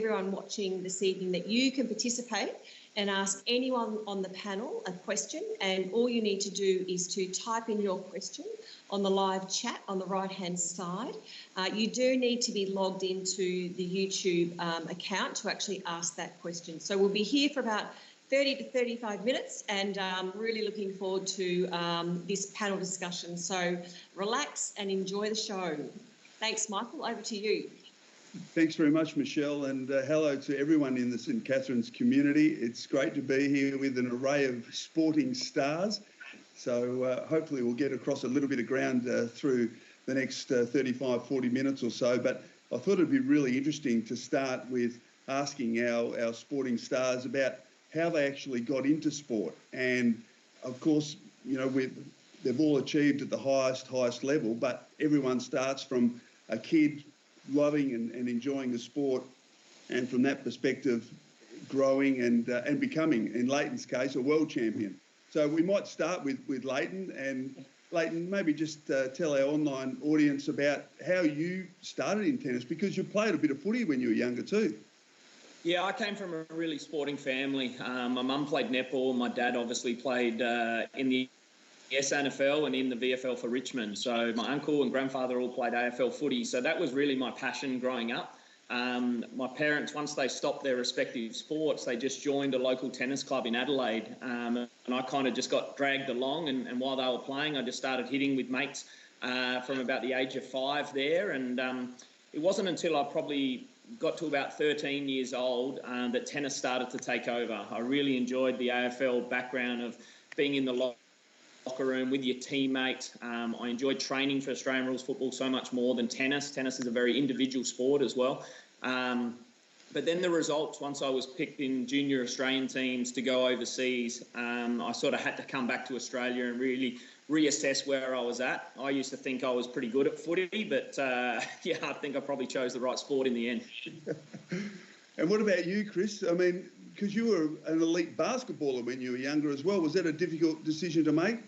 everyone watching this evening that you can participate and ask anyone on the panel a question, and all you need to do is to type in your question on the live chat on the right-hand side. You do need to be logged into the YouTube account to actually ask that question. So we'll be here for about 30 to 35 minutes, and really looking forward to this panel discussion. So relax and enjoy the show. Thanks, Michael. Over to you. Thanks very much, Michelle, and hello to everyone in the St Catherine's community. It's great to be here with an array of sporting stars. So hopefully we'll get across a little bit of ground through the next 35, 40 minutes or so. But I thought it'd be really interesting to start with asking our sporting stars about how they actually got into sport. And of course, you know, they've all achieved at the highest level, but everyone starts from a kid loving and enjoying the sport, and from that perspective, growing and becoming, in Leighton's case, a world champion. So we might start with Leighton. And Leighton, maybe just tell our online audience about how you started in tennis, because you played a bit of footy when you were younger too. Yeah, I came from a really sporting family. My mum played netball. My dad obviously played in the SNFL and in the VFL for Richmond. So my uncle and grandfather all played AFL footy. So that was really my passion growing up. My parents, once they stopped their respective sports, they just joined a local tennis club in Adelaide. And I kind of just got dragged along. And while they were playing, I just started hitting with mates from about the age of 5 there. And it wasn't until I probably got to about 13 years old that tennis started to take over. I really enjoyed the AFL background of being in the locker room with your teammates. I enjoyed training for Australian rules football so much more than tennis. Tennis is a very individual sport as well. But then the results, once I was picked in junior Australian teams to go overseas, I sort of had to come back to Australia and really reassess where I was at. I used to think I was pretty good at footy, but yeah, I think I probably chose the right sport in the end. And what about you, Chris? I mean, because you were an elite basketballer when you were younger as well. Was that a difficult decision to make?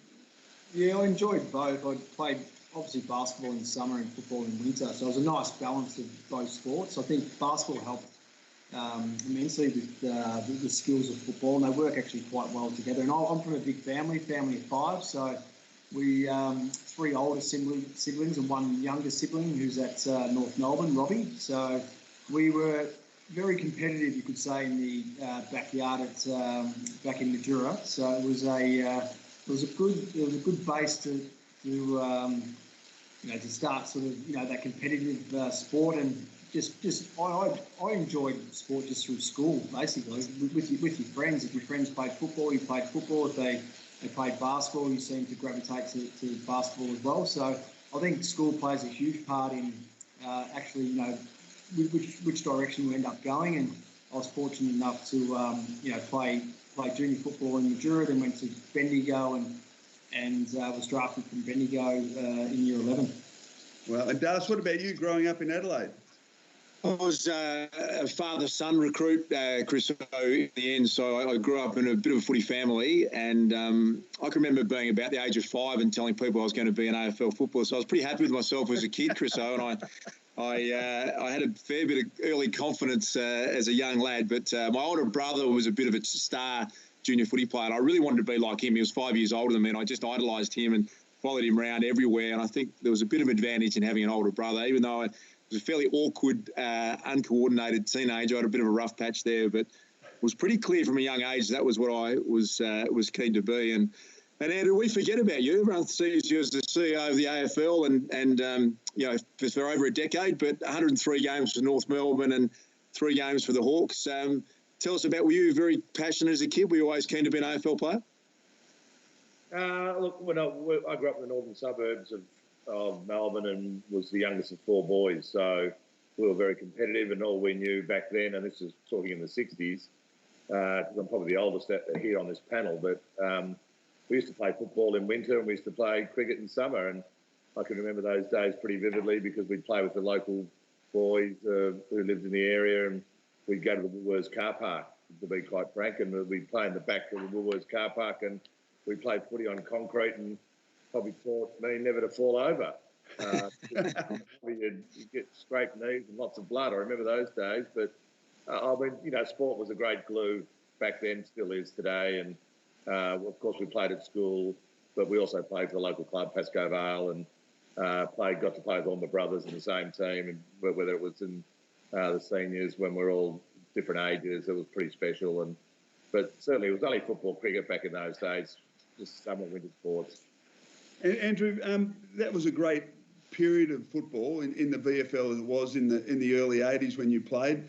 Yeah, I enjoyed both. I played, obviously, basketball in summer and football in winter, so it was a nice balance of both sports. I think basketball helped immensely with the skills of football, and they work actually quite well together. And I'm from a big family of 5, so we 3 older siblings and 1 younger sibling who's at North Melbourne, Robbie. So we were very competitive, you could say, in the backyard at back in Mildura. So it was a good base to start sort of that competitive sport. And just I enjoyed sport just through school, basically, with your friends. If your friends played football, you played football. If they played basketball, you seemed to gravitate to basketball as well. So I think school plays a huge part in actually which direction you end up going. And I was fortunate enough to play junior football in Mildura, then went to Bendigo and was drafted from Bendigo in year 11. Well, and Das, what about you growing up in Adelaide? I was a father-son recruit, Chris, in the end, so I grew up in a bit of a footy family, and I can remember being about the age of 5 and telling people I was going to be an AFL footballer, so I was pretty happy with myself as a kid, Chris, and I had a fair bit of early confidence as a young lad, but my older brother was a bit of a star junior footy player, and I really wanted to be like him. He was 5 years older than me, and I just idolised him and followed him around everywhere, and I think there was a bit of advantage in having an older brother, even though I was a fairly awkward, uncoordinated teenager. I had a bit of a rough patch there, but it was pretty clear from a young age that was what I was keen to be. And Andrew, we forget about you. Everyone sees you as the CEO of the AFL and for over a decade, but 103 games for North Melbourne and 3 games for the Hawks. Tell us about, were you very passionate as a kid? Were you always keen to be an AFL player? Look, when I grew up in the northern suburbs of Melbourne and was the youngest of 4 boys, so we were very competitive, and all we knew back then, and this is talking in the 60s, because I'm probably the oldest here on this panel, but we used to play football in winter and we used to play cricket in summer, and I can remember those days pretty vividly because we'd play with the local boys who lived in the area, and we'd go to the Woolworths car park, to be quite frank, and we'd play in the back of the Woolworths car park, and we played footy on concrete and probably taught me never to fall over. You'd get scraped knees and lots of blood. I remember those days, but I mean, sport was a great glue back then, still is today. And, of course, we played at school, but we also played for the local club, Pascoe Vale, and got to play with all my brothers in the same team. And whether it was in the seniors when we're all different ages, it was pretty special. But certainly it was only football, cricket back in those days, just summer, winter sports. And Andrew, that was a great period of football in the VFL as it was in the early 80s when you played.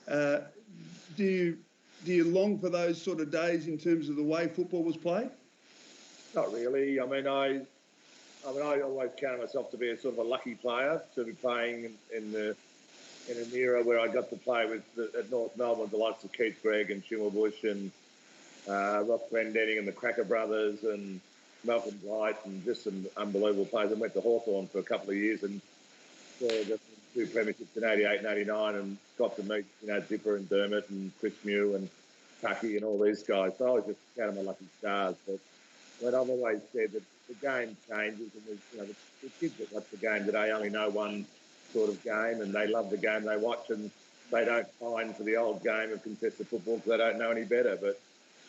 Do you long for those sort of days in terms of the way football was played? Not really. I mean, I always counted myself to be a sort of a lucky player to be playing in an era where I got to play with at North Melbourne the likes of Keith Gregg and Schimmelbusch and Ross Glendenning and the Cracker Brothers and Malcolm Blight and just some unbelievable players. I went to Hawthorn for a couple of years and saw the two premierships in 88 and 89 and got to meet, Dipper and Dermott and Chris Mew and Tucky and all these guys. So I was just counting my lucky stars. But I've always said that the game changes and the kids that watch the game today only know one sort of game and they love the game they watch and they don't pine for the old game of contested football because they don't know any better. But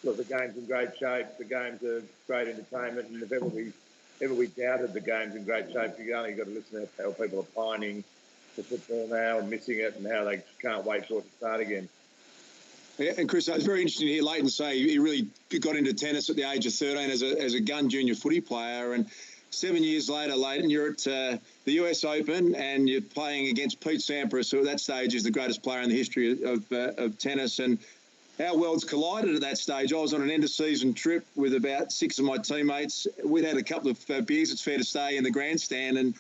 look, the game's in great shape. The game's a great entertainment, and if ever we doubted the game's in great shape, you only got to listen to how people are pining for football now and missing it, and how they can't wait for it to start again. Yeah, and Chris, it's very interesting to hear Leighton say he really got into tennis at the age of 13 as a gun junior footy player, and 7 years later, Leighton, you're at the US Open and you're playing against Pete Sampras, who at that stage is the greatest player in the history of tennis. And our worlds collided at that stage. I was on an end-of-season trip with about 6 of my teammates. We'd had a couple of beers, it's fair to say, in the grandstand, and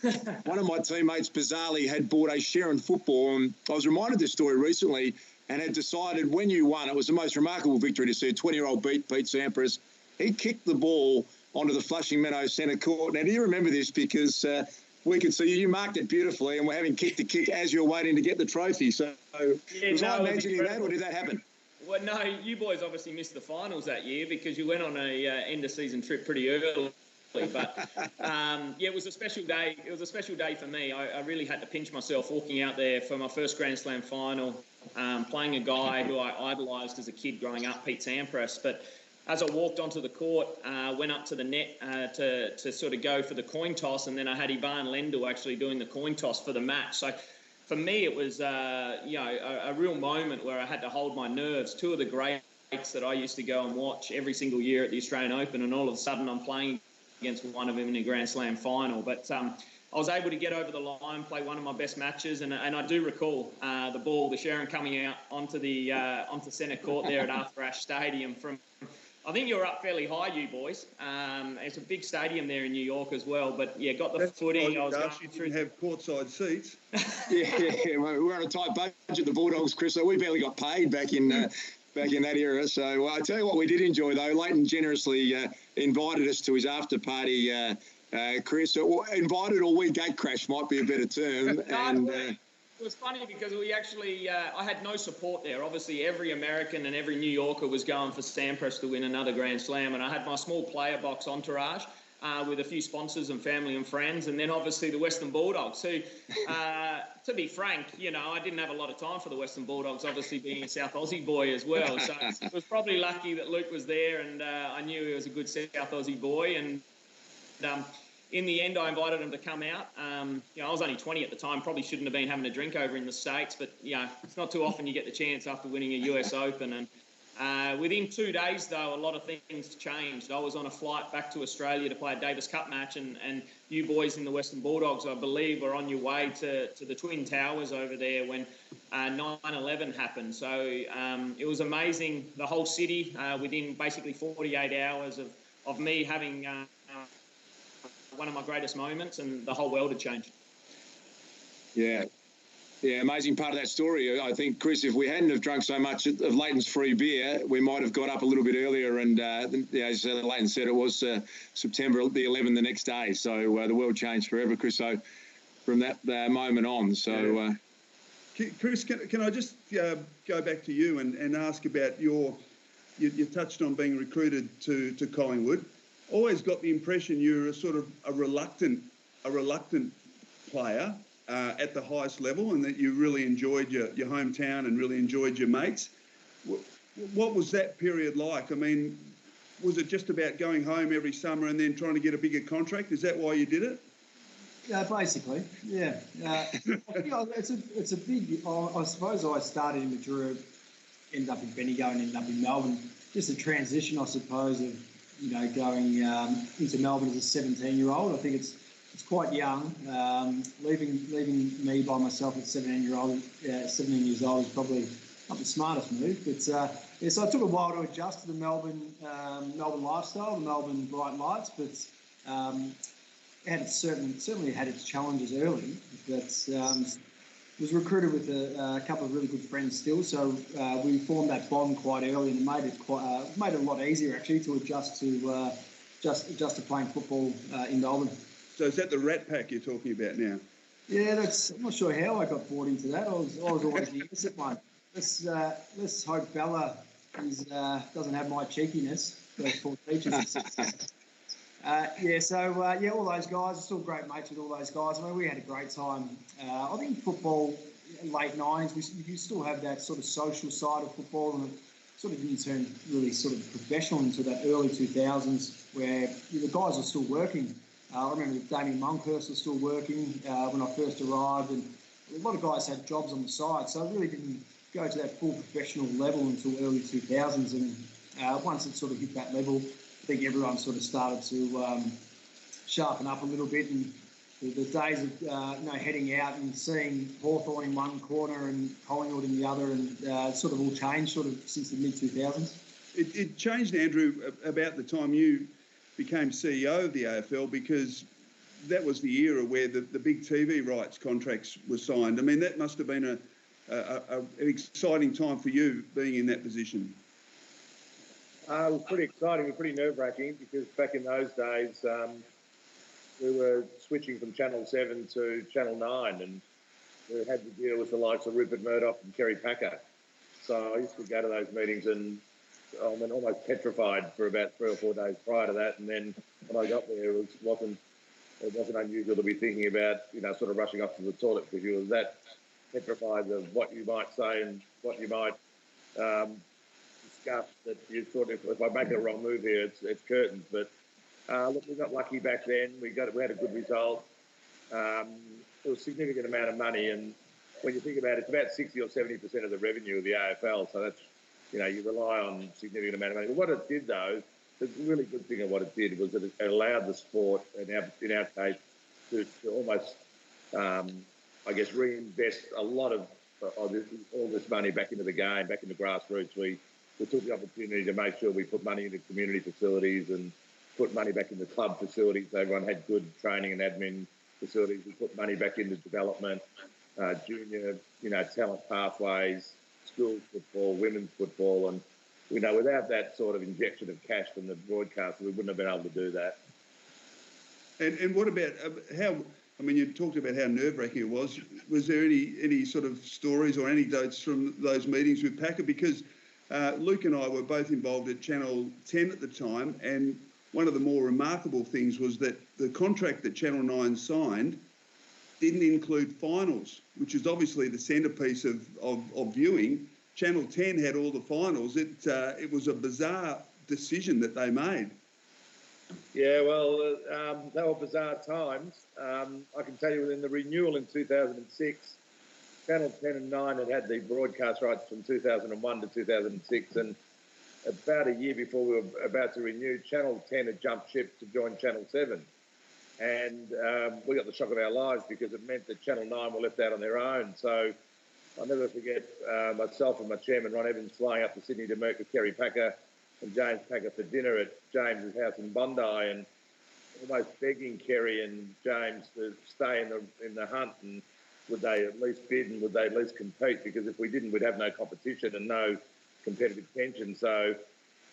one of my teammates bizarrely had bought a Sharon football. And I was reminded of this story recently and had decided when you won, it was the most remarkable victory to see a 20-year-old beat Pete Sampras. He kicked the ball onto the Flushing Meadows centre court. Now, do you remember this? Because we could see you marked it beautifully and we're having kick to kick as you're waiting to get the trophy. So was I imagining that, or did that happen? Well, no, you boys obviously missed the finals that year because you went on a end-of-season trip pretty early. But, it was a special day. It was a special day for me. I really had to pinch myself walking out there for my first Grand Slam final, playing a guy who I idolised as a kid growing up, Pete Sampras. But as I walked onto the court, went up to the net to sort of go for the coin toss, and then I had Ivan Lendl actually doing the coin toss for the match. So for me, it was a real moment where I had to hold my nerves. Two of the greats that I used to go and watch every single year at the Australian Open, and all of a sudden I'm playing against one of them in a Grand Slam final. But I was able to get over the line, play one of my best matches, and I do recall the Sharon coming out onto centre court there at Arthur Ashe Stadium from. I think you're up fairly high, you boys. It's a big stadium there in New York as well. But yeah, got the footy. I was going through. You didn't have courtside seats. yeah, we're on a tight budget, the Bulldogs, Chris. So we barely got paid back in that era. So I tell you what, we did enjoy though. Leighton generously invited us to his after party. Chris, invited or we gate crashed might be a better term. It was funny because we actually, I had no support there. Obviously, every American and every New Yorker was going for Sampras to win another Grand Slam. And I had my small player box entourage with a few sponsors and family and friends. And then obviously the Western Bulldogs, who, to be frank, I didn't have a lot of time for the Western Bulldogs, obviously being a South Aussie boy as well. So it was probably lucky that Luke was there and I knew he was a good South Aussie boy. And in the end, I invited him to come out. I was only 20 at the time, probably shouldn't have been having a drink over in the States, but, it's not too often you get the chance after winning a US Open. And within 2 days, though, a lot of things changed. I was on a flight back to Australia to play a Davis Cup match, and you boys in the Western Bulldogs, I believe, were on your way to the Twin Towers over there when 9/11 happened. So it was amazing, the whole city, within basically 48 hours of me having one of my greatest moments, and the whole world had changed. Yeah, amazing part of that story. I think, Chris, if we hadn't have drunk so much of Leighton's free beer, we might have got up a little bit earlier. And as Leighton said, it was September the 11th the next day. So the world changed forever, Chris. So from that moment on. So, Chris, can I just go back to you and ask about you touched on being recruited to Collingwood. Always got the impression you're a sort of a reluctant player. at the highest level, and that you really enjoyed your hometown and really enjoyed your mates. What was that period like? I mean, was it just about going home every summer and then trying to get a bigger contract? Is that why you did it? Yeah, basically, yeah. It's a big. I suppose I started in Madura, ended up in Bendigo, and ended up in Melbourne. Just a transition, I suppose, of going into Melbourne as a 17-year-old. I think it's quite young. Leaving me by myself at 17 years old is probably not the smartest move. But so it took a while to adjust to the Melbourne lifestyle, the Melbourne bright lights, but. It certainly had its challenges early, but was recruited with a couple of really good friends still. So we formed that bond quite early, and it made it a lot easier actually to adjust to playing football in Melbourne. So is that the Rat Pack you're talking about now? Yeah, I'm not sure how I got bought into that. I was always the innocent one. Let's hope Bella doesn't have my cheekiness. Those poor teachers. All those guys, still great mates with all those guys. I mean, we had a great time. I think football, late 90s, you still have that sort of social side of football, and it sort of didn't turn really sort of professional until that early 2000s, where the guys were still working. I remember Damien Monkhurst was still working when I first arrived, and a lot of guys had jobs on the side, so it really didn't go to that full professional level until early 2000s, and once it sort of hit that level, I think everyone sort of started to sharpen up a little bit, and the days of heading out and seeing Hawthorn in one corner and Collingwood in the other, and sort of all changed sort of since the mid-2000s. It changed, Andrew, about the time you became CEO of the AFL, because that was the era where the big TV rights contracts were signed. I mean, that must have been an exciting time for you being in that position. It was pretty exciting and pretty nerve-wracking, because back in those days we were switching from Channel 7 to Channel 9, and we had to deal with the likes of Rupert Murdoch and Kerry Packer. So I used to go to those meetings and I mean, almost petrified for about 3 or 4 days prior to that. And then when I got there, it wasn't unusual to be thinking about, sort of rushing off to the toilet, because you were that petrified of what you might say and what you might discuss, that you thought, if I make a wrong move here, it's curtains. But look, we got lucky back then. We had a good result. It was a significant amount of money, and when you think about it, it's about 60 or 70% of the revenue of the AFL. So that's, you rely on a significant amount of money. But what it did, though, the really good thing of what it did was that it allowed the sport, in our case, to almost, reinvest a lot of all this money back into the game, back into grassroots. We took the opportunity to make sure we put money into community facilities and put money back into club facilities. So everyone had good training and admin facilities. We put money back into development, junior, talent pathways, schools football, women's football, and without that sort of injection of cash from the broadcaster, we wouldn't have been able to do that. And what about how? I mean, you talked about how nerve-wracking it was. Was there any sort of stories or anecdotes from those meetings with Packer? Because Luke and I were both involved at Channel 10 at the time, and one of the more remarkable things was that the contract that Channel 9 signed didn't include finals, which is obviously the centrepiece of viewing. Channel 10 had all the finals. It was a bizarre decision that they made. Yeah, well, they were bizarre times. I can tell you, in the renewal in 2006, Channel 10 and 9 had the broadcast rights from 2001 to 2006, and about a year before we were about to renew, Channel 10 had jumped ship to join Channel 7. And we got the shock of our lives, because it meant that Channel 9 were left out on their own. So I'll never forget myself and my chairman, Ron Evans, flying up to Sydney to meet with Kerry Packer and James Packer for dinner at James's house in Bondi, and almost begging Kerry and James to stay in the hunt, and would they at least bid and would they at least compete, because if we didn't, we'd have no competition and no competitive tension. So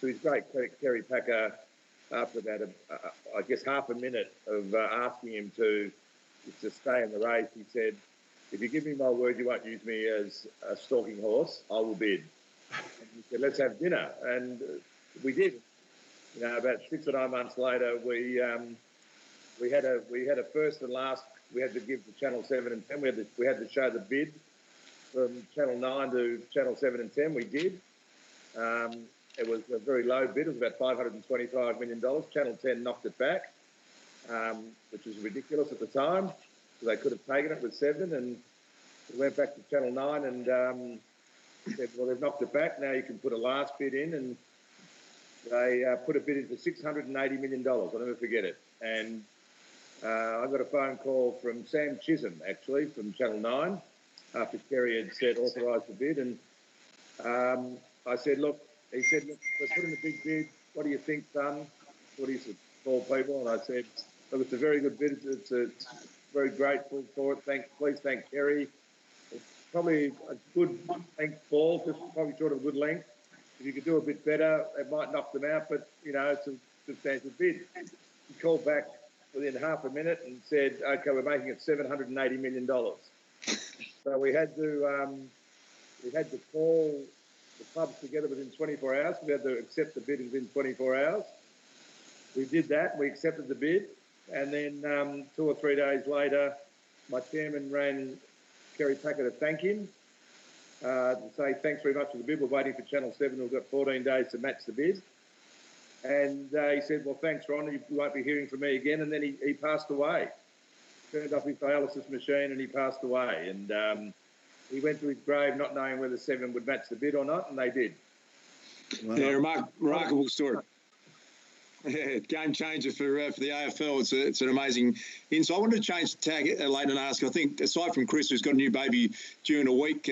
to his great credit, Kerry Packer, after about half a minute of asking him to stay in the race, he said, "If you give me my word you won't use me as a stalking horse, I will bid." And he said, "Let's have dinner," and we did. About 6 or 9 months later, we had a first and last we had to give to Channel 7 and 10. We had to show the bid from Channel 9 to Channel 7 and 10. We did. It was a very low bid. It was about $525 million. Channel 10 knocked it back, which was ridiculous at the time. So they could have taken it with 7, and we went back to Channel 9 and said, well, they've knocked it back. Now you can put a last bid in, and they put a bid in for $680 million. I'll never forget it. And I got a phone call from Sam Chisholm, actually, from Channel 9, after Kerry had said authorise the bid. And I said, look, he said, look, we're putting a big bid. What do you think, son? What do you call people? And I said, look, it's a very good bid. It's very grateful for it. Please thank Kerry. It's probably a good length ball, just probably short of a good length. If you could do a bit better, it might knock them out, but, you know, it's a substantial bid. He called back within half a minute and said, OK, we're making it $780 million. So we had to call the clubs together within 24 hours. We had to accept the bid within 24 hours. We did that. We accepted the bid. And then 2 or 3 days later, my chairman rang Kerry Packer to thank him, to say thanks very much for the bid. We're waiting for Channel 7. We've got 14 days to match the bid. And he said, well, thanks, Ron. You won't be hearing from me again. And then he passed away. Turned off his dialysis machine and he passed away. And he went to his grave not knowing whether 7 would match the bid or not, and they did. Wow. Yeah, remarkable story. Yeah, game changer for the AFL. It's an amazing insight. I wanted to change the tag, Leighton, and ask, I think, aside from Chris, who's got a new baby due in a week,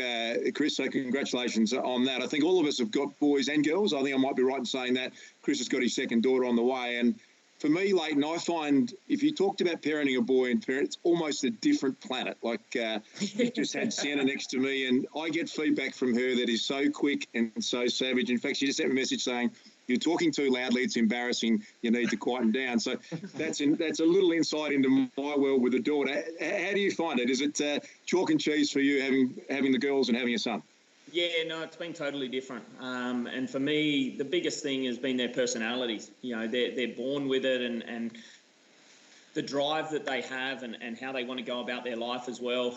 Chris, so congratulations on that. I think all of us have got boys and girls. I think I might be right in saying that. Chris has got his second daughter on the way. And for me, Leighton, I find if you talked about parenting a boy and parent, it's almost a different planet. Like you just had Sienna next to me, and I get feedback from her that is so quick and so savage. In fact, she just sent me a message saying, you're talking too loudly, it's embarrassing, you need to quieten down. So that's a little insight into my world with a daughter. How do you find it? Is it chalk and cheese for you having the girls and having a son? Yeah, no, it's been totally different. And for me, the biggest thing has been their personalities. You know, they're born with it, and the drive that they have and how they want to go about their life as well.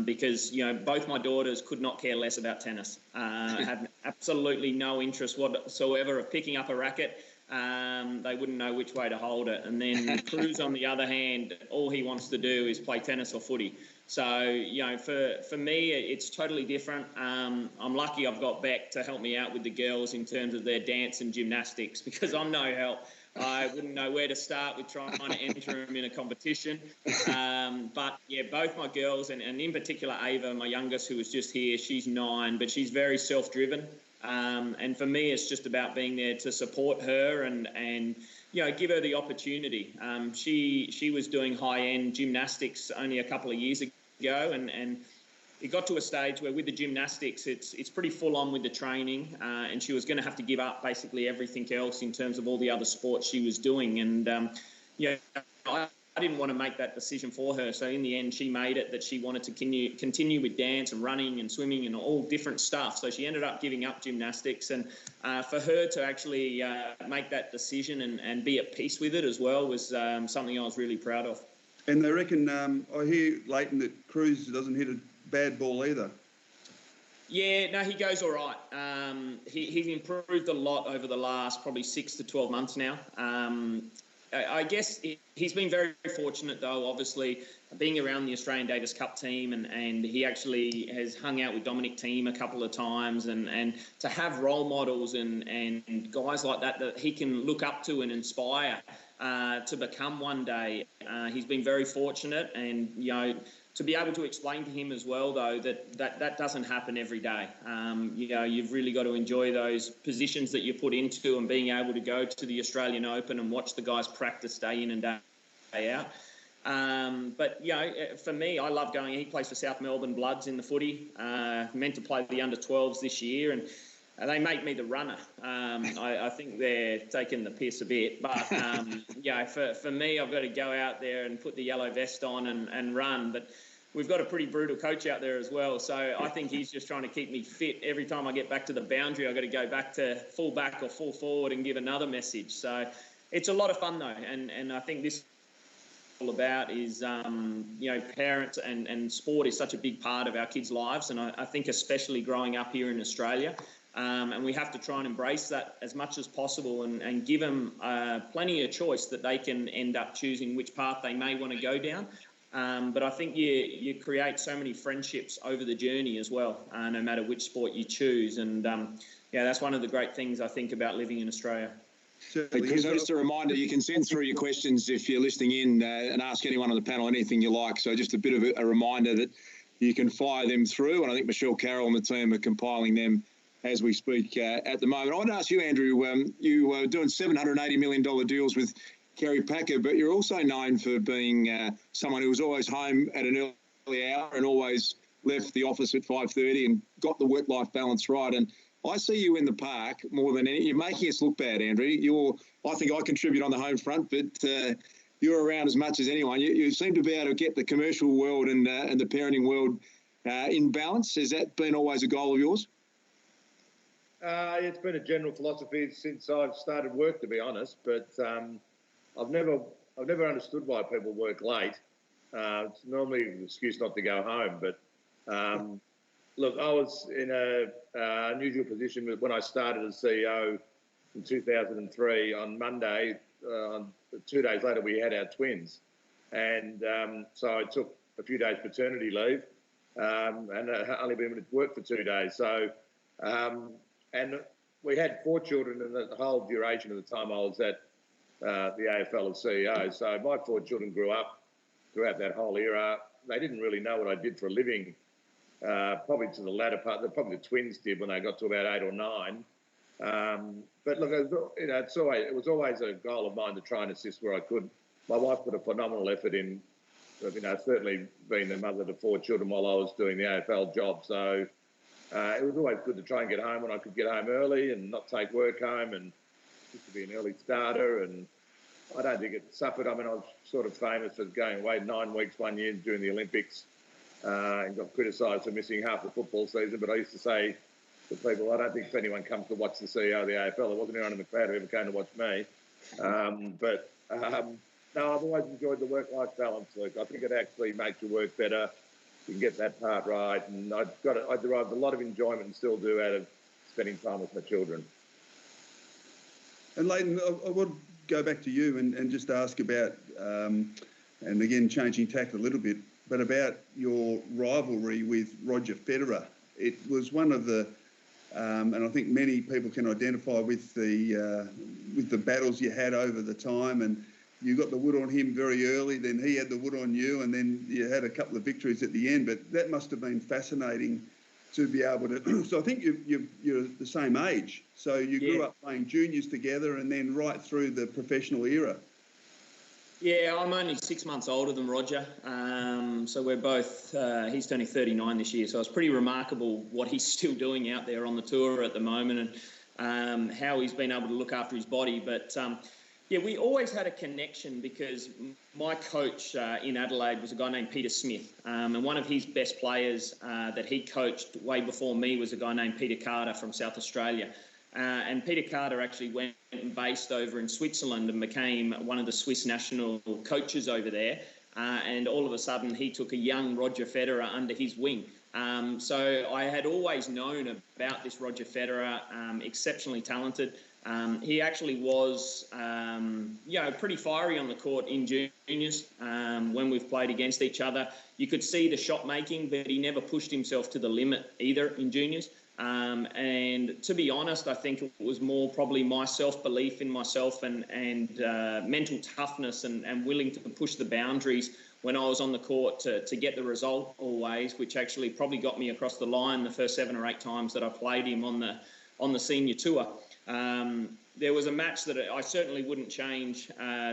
Because, you know, both my daughters could not care less about tennis. Have absolutely no interest whatsoever of picking up a racket. They wouldn't know which way to hold it. And then Cruz, on the other hand, all he wants to do is play tennis or footy. So, you know, for me, it's totally different. I'm lucky I've got Beck to help me out with the girls in terms of their dance and gymnastics, because I'm no help. I wouldn't know where to start with trying to enter them in a competition. But, yeah, both my girls, and in particular Ava, my youngest, who was just here, she's 9, but she's very self-driven. And for me, it's just about being there to support her and you know, give her the opportunity. She was doing high-end gymnastics only a couple of years ago, and it got to a stage where with the gymnastics, it's pretty full on with the training, and she was going to have to give up basically everything else in terms of all the other sports she was doing. And, you know, I didn't want to make that decision for her. So in the end, she made it that she wanted to continue with dance and running and swimming and all different stuff. So she ended up giving up gymnastics. And for her to actually make that decision and be at peace with it as well was something I was really proud of. And they reckon, I hear, Leighton, that Cruz doesn't hit a bad ball either. Yeah, no, he goes all right. He's improved a lot over the last probably 6 to 12 months now. I guess he's been very fortunate, though, obviously, being around the Australian Davis Cup team, and he actually has hung out with Dominic Thiem a couple of times, and to have role models and guys like that he can look up to and inspire to become one day. He's been very fortunate, and, you know, to be able to explain to him as well, though, that doesn't happen every day. You know, you've really got to enjoy those positions that you're put into, and being able to go to the Australian Open and watch the guys practice day in and day out. But, you know, for me, I love going. He plays for South Melbourne Bloods in the footy. Meant to play the under-12s this year, and they make me the runner. I think they're taking the piss a bit. But, you know, for me, I've got to go out there and put the yellow vest on and run. But we've got a pretty brutal coach out there as well. So I think he's just trying to keep me fit. Every time I get back to the boundary, I've got to go back to full back or full forward and give another message. So it's a lot of fun, though. And I think this about is, parents and sport is such a big part of our kids' lives. And I think especially growing up here in Australia, and we have to try and embrace that as much as possible and give them plenty of choice that they can end up choosing which path they may want to go down. But I think you create so many friendships over the journey as well, no matter which sport you choose. And, that's one of the great things I think about living in Australia. Hey, Chris, just a reminder, you can send through your questions if you're listening in and ask anyone on the panel anything you like. So just a bit of a reminder that you can fire them through. And I think Michelle Carroll and the team are compiling them as we speak at the moment. I want to ask you, Andrew, you were doing $780 million deals with Kerry Packer, but you're also known for being someone who was always home at an early hour and always left the office at 5:30 and got the work-life balance right. And I see you in the park more than any. You're making us look bad, Andrew. I think I contribute on the home front, but you're around as much as anyone. You seem to be able to get the commercial world and the parenting world in balance. Has that been always a goal of yours? It's been a general philosophy since I've started work, to be honest. But I've never understood why people work late. It's normally an excuse not to go home, but. Look, I was in a unusual position when I started as CEO in 2003. On Monday, 2 days later, we had our twins. And so I took a few days paternity leave and only been able to work for 2 days. So, and we had 4 children in the whole duration of the time I was at the AFL as CEO. So my 4 children grew up throughout that whole era. They didn't really know what I did for a living. Probably to the latter part, probably the twins did when they got to about 8 or 9. But look, it was always a goal of mine to try and assist where I could. My wife put a phenomenal effort in, certainly being the mother to 4 children while I was doing the AFL job. So it was always good to try and get home when I could get home early and not take work home, and just to be an early starter. And I don't think it suffered. I mean, I was sort of famous for going away 9 weeks one year during the Olympics. And got criticised for missing half the football season, but I used to say to people, I don't think if anyone comes to watch the CEO of the AFL, there wasn't anyone in the crowd who ever came to watch me. No, I've always enjoyed the work-life balance, Luke. I think it actually makes your work better. You can get that part right, and I derived a lot of enjoyment and still do out of spending time with my children. And Leighton, I want to go back to you and just ask about, and again, changing tack a little bit, but about your rivalry with Roger Federer. It was one of the, and I think many people can identify with the battles you had over the time, and you got the wood on him very early, then he had the wood on you, and then you had a couple of victories at the end. But that must have been fascinating to be able to. So I think you're the same age. So you grew up playing juniors together, and then right through the professional era. Yeah, I'm only 6 months older than Roger. So we're both, he's turning 39 this year. So it's pretty remarkable what he's still doing out there on the tour at the moment, and how he's been able to look after his body. But we always had a connection because my coach in Adelaide was a guy named Peter Smith. And one of his best players that he coached way before me was a guy named Peter Carter from South Australia. And Peter Carter actually went and based over in Switzerland and became one of the Swiss national coaches over there. And all of a sudden, he took a young Roger Federer under his wing. So I had always known about this Roger Federer, exceptionally talented. He actually was, pretty fiery on the court in juniors when we've played against each other. You could see the shot making, but he never pushed himself to the limit either in juniors. And to be honest, I think it was more probably my self-belief in myself and mental toughness and willing to push the boundaries when I was on the court to get the result always, which actually probably got me across the line the first 7 or 8 times that I played him on the senior tour. There was a match that I certainly wouldn't change.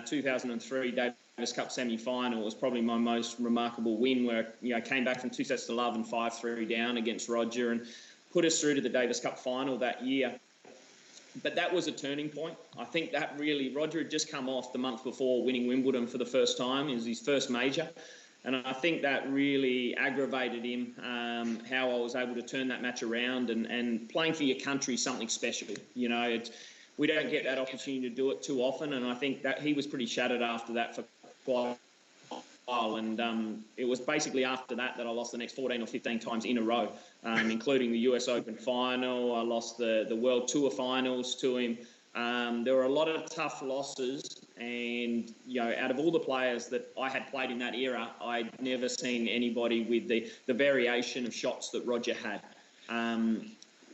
2003 Davis Cup semi-final was probably my most remarkable win, where I came back from 2 sets to love and 5-3 down against Roger and put us through to the Davis Cup final that year. But that was a turning point. I think that really, Roger had just come off the month before winning Wimbledon for the first time. It was his first major. And I think that really aggravated him, how I was able to turn that match around. And playing for your country is something special. We don't get that opportunity to do it too often. And I think that he was pretty shattered after that for quite and it was basically after that I lost the next 14 or 15 times in a row, including the US Open final. I lost the World Tour finals to him. There were a lot of tough losses, and out of all the players that I had played in that era, I'd never seen anybody with the variation of shots that Roger had.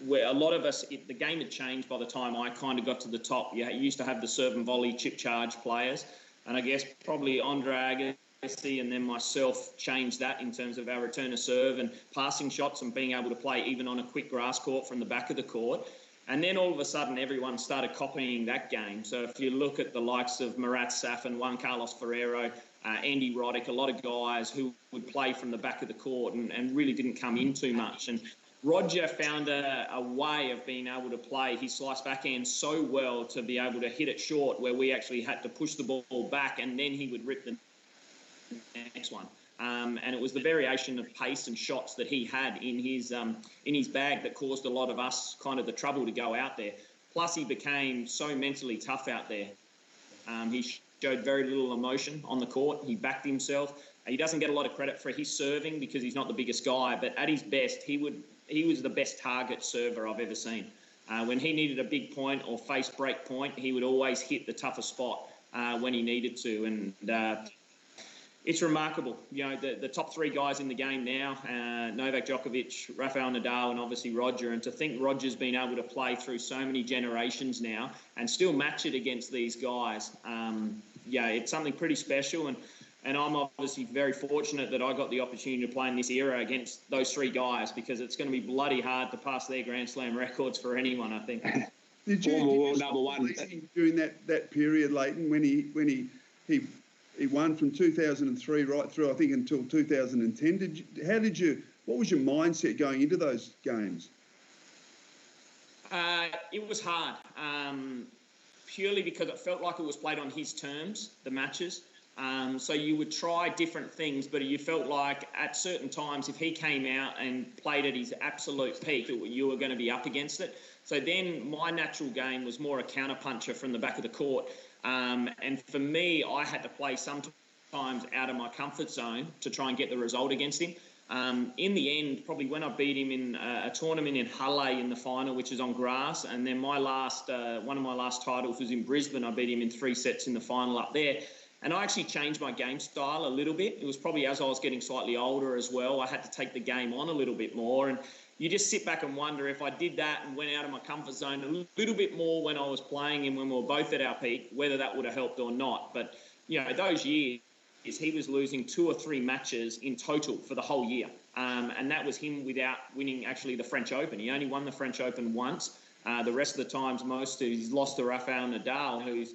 Where a lot of us, the game had changed by the time I kind of got to the top. You used to have the serve and volley chip charge players, and I guess probably Andre Agassi and then myself changed that in terms of our return to serve and passing shots and being able to play even on a quick grass court from the back of the court. And then all of a sudden, everyone started copying that game. So if you look at the likes of Marat Safin, Juan Carlos Ferrero, Andy Roddick, a lot of guys who would play from the back of the court and really didn't come in too much. And Roger found a way of being able to play his slice backhand so well to be able to hit it short, where we actually had to push the ball back and then he would rip the next one. And it was the variation of pace and shots that he had in his bag that caused a lot of us kind of the trouble to go out there. Plus, he became so mentally tough out there. He showed very little emotion on the court. He backed himself. He doesn't get a lot of credit for his serving because he's not the biggest guy, but at his best, he was the best target server I've ever seen. When he needed a big point or face break point, he would always hit the toughest spot when he needed to. And it's remarkable. The top three guys in the game now, Novak Djokovic, Rafael Nadal, and obviously Roger. And to think Roger's been able to play through so many generations now and still match it against these guys, it's something pretty special. And I'm obviously very fortunate that I got the opportunity to play in this era against those three guys, because it's going to be bloody hard to pass their Grand Slam records for anyone, I think. Did you number one during that period, Leighton, when he won from 2003 right through, I think, until 2010? What was your mindset going into those games? It was hard, purely because it felt like it was played on his terms, the matches. So you would try different things, but you felt like at certain times, if he came out and played at his absolute peak, you were going to be up against it. So then my natural game was more a counter-puncher from the back of the court. And for me, I had to play sometimes out of my comfort zone to try and get the result against him. In the end, probably when I beat him in a tournament in Halle in the final, which is on grass, and then one of my last titles was in Brisbane. I beat him in 3 sets in the final up there. And I actually changed my game style a little bit. It was probably as I was getting slightly older as well. I had to take the game on a little bit more. And you just sit back and wonder if I did that and went out of my comfort zone a little bit more when I was playing and when we were both at our peak, whether that would have helped or not. But, those years, he was losing 2 or 3 matches in total for the whole year. And that was him without winning actually the French Open. He only won the French Open once. The rest of the times, he's lost to Rafael Nadal, who's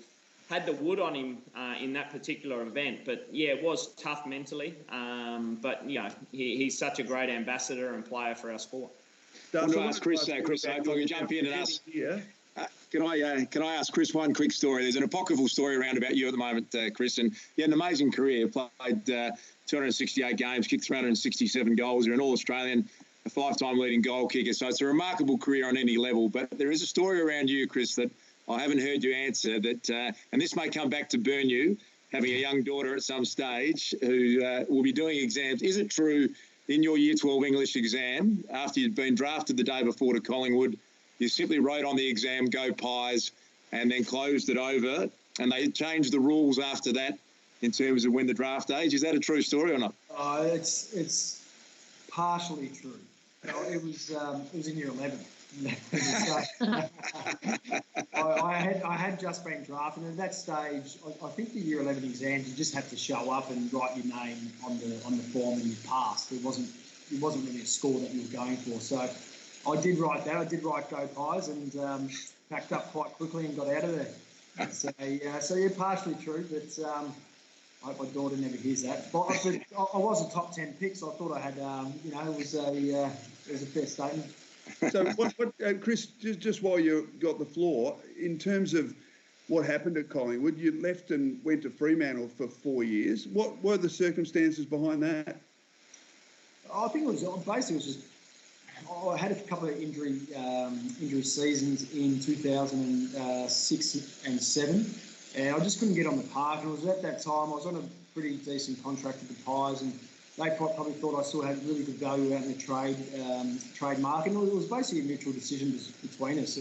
had the wood on him in that particular event. But, it was tough mentally. But, he's such a great ambassador and player for our sport. I want to ask Chris, if I can jump in and ask, can I ask Chris one quick story? There's an apocryphal story around about you at the moment, Chris, and you had an amazing career. Played 268 games, kicked 367 goals. You're an All-Australian, a 5-time leading goal kicker. So it's a remarkable career on any level. But there is a story around you, Chris, that I haven't heard you answer, that, and this may come back to burn you, having a young daughter at some stage who will be doing exams. Is it true in your Year 12 English exam, after you'd been drafted the day before to Collingwood, you simply wrote on the exam, "Go Pies," and then closed it over, and they changed the rules after that in terms of when the draft age? Is that a true story or not? It's partially true. It was in Year 11. I had just been drafted, and at that stage, I think the Year 11 exams, you just had to show up and write your name on the form and you passed. It wasn't really a score that you were going for. So I did write that. I did write "Go Pies" and packed up quite quickly and got out of there. So partially true, but I hope my daughter never hears that. But I was a top 10 pick, so I thought I had, it was a fair statement. So, Chris, just while you got the floor, in terms of what happened at Collingwood, you left and went to Fremantle for 4 years. What were the circumstances behind that? I think it was just I had a couple of injury seasons in 2006 and 7, and I just couldn't get on the park. And it was at that time I was on pretty decent contract with the Pies, and they probably thought I still had really good value out in the trade market. And it was basically a mutual decision between us.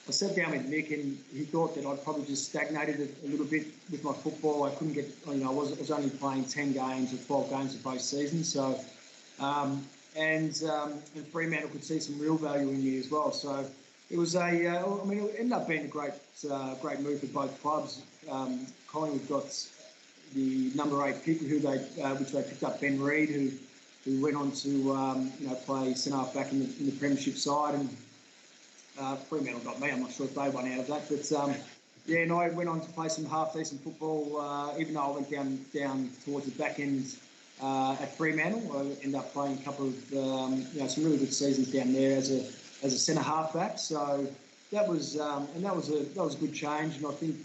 I sat down with Nick, and he thought that I'd probably just stagnated a little bit with my football. I couldn't get, I was only playing 10 games or 12 games of post-season. So, and Fremantle could see some real value in me as well. So it was it ended up being a great move for both clubs. Collingwood got the number 8 pick, which they picked up, Ben Reid, who went on to play centre half back in the Premiership side, and Fremantle got me. I'm not sure if they won out of that, but and I went on to play some half decent football. Even though I went down towards the back end at Fremantle, I ended up playing a couple of some really good seasons down there as a centre half back. So that was a good change, and I think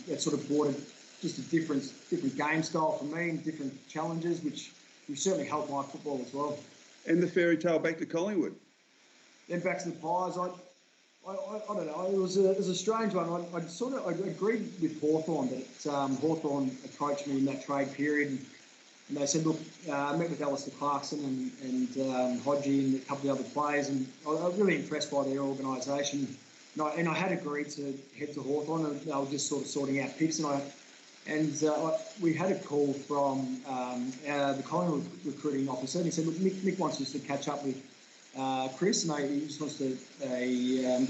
that sort of brought just a different game style for me and different challenges, which certainly helped my football as well. And the fairy tale back to Collingwood. Then back to the Pies. I don't know. It was a strange one. I agreed with Hawthorn that Hawthorn approached me in that trade period, and they said, look, I met with Alistair Clarkson and Hodgie and a couple of the other players, and I was really impressed by their organisation. And I had agreed to head to Hawthorn, and they were just sort of sorting out picks, we had a call from the Collingwood recruiting officer, and he said, look, Nick wants us to catch up with Chris, and he just wants to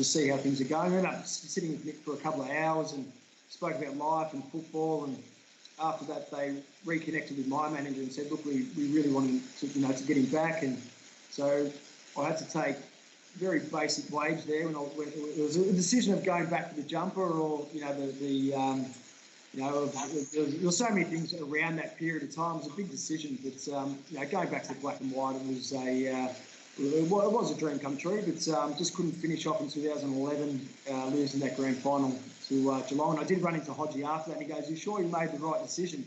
see how things are going. I ended up sitting with Nick for a couple of hours and spoke about life and football, and after that they reconnected with my manager and said, look, we really wanted to get him back, and so I had to take very basic wage there, and it was a decision of going back to the jumper, or there were so many things around that period of time. It was a big decision, but going back to the black and white, it was a dream come true, but just couldn't finish off in 2011, losing that grand final to Geelong. And I did run into Hodgie after that, and he goes, "You sure you made the right decision?"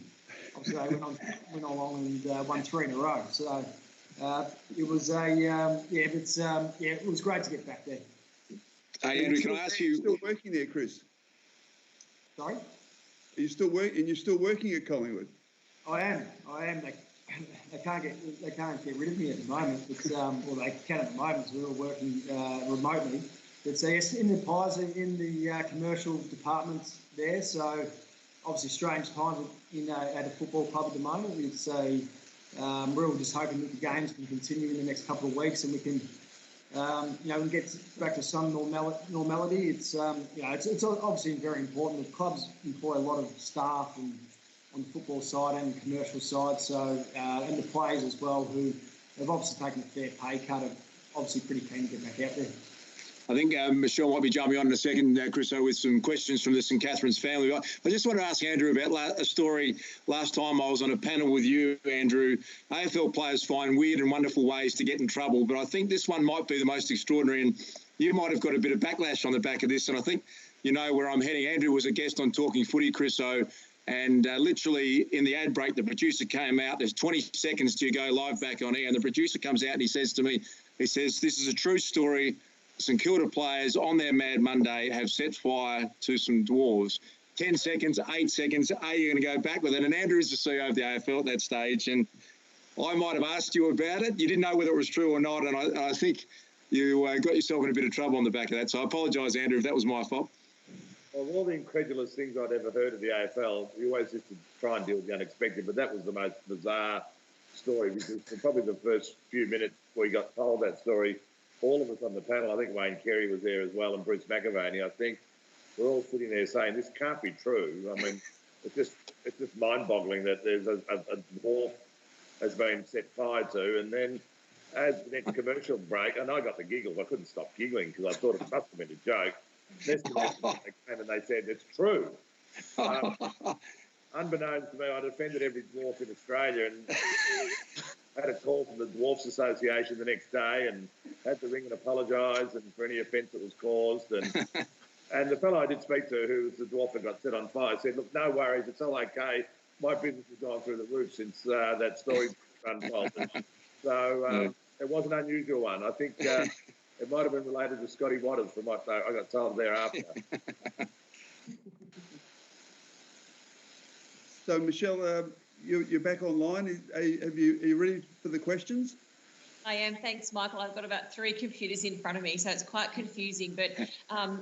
Obviously, I went along and won 3 in a row. So it was it was great to get back there. Hey, Andrew, can I ask you? Still working there, Chris? Sorry? Are you still working? And you're still working at Collingwood? I am. They can't get rid of me at the moment. Or they can at the moment. So we're all working remotely. But yes, in the Pies, in the commercial department there. So obviously strange times at a football club at the moment. We're all just hoping that the games can continue in the next couple of weeks, and we can we can get back to some normality. It's obviously very important. The clubs employ a lot of staff and on the football side and the commercial side, so and the players as well, who have obviously taken a fair pay cut, are obviously pretty keen to get back out there. I think Michelle might be jumping on in a second, Chris, with some questions from the St Catherine's family. I just want to ask Andrew about a story. Last time I was on a panel with you, Andrew, AFL players find weird and wonderful ways to get in trouble, but I think this one might be the most extraordinary, and you might have got a bit of backlash on the back of this, and I think you know where I'm heading. Andrew was a guest on Talking Footy, Chris, and literally in the ad break, the producer came out. There's 20 seconds to go live back on air, and the producer comes out and he says to me, this is a true story. St Kilda players on their Mad Monday have set fire to some dwarves. 10 seconds, 8 seconds, are you going to go back with it? And Andrew is the CEO of the AFL at that stage, and I might have asked you about it. You didn't know whether it was true or not, and I think you got yourself in a bit of trouble on the back of that. So I apologise, Andrew, if that was my fault. Of all the incredulous things I'd ever heard of the AFL, we always used to try and deal with the unexpected, but that was the most bizarre story, because for probably the first few minutes before we got told that story, all of us on the panel, I think Wayne Carey was there as well, and Bruce McAvaney, I think, we're all sitting there saying, this can't be true. I mean, it's just mind-boggling that there's a dwarf has been set fire to, and then as the next commercial break, and I got the giggles, I couldn't stop giggling because I thought it must have been a joke. Next commercial they came and they said, it's true. Unbeknownst to me, I'd offended every dwarf in Australia, and had a call from the Dwarfs Association the next day and had to ring and apologise and for any offence that was caused. And the fellow I did speak to, who was the dwarf that got set on fire, said, look, no worries, it's all okay. My business has gone through the roof since that story unfolded. So it was an unusual one. I think it might have been related to Scotty Watters from what I got told thereafter. So, Michelle, you're back online. Are you ready for the questions? I am. Thanks, Michael. I've got about 3 computers in front of me, so it's quite confusing. But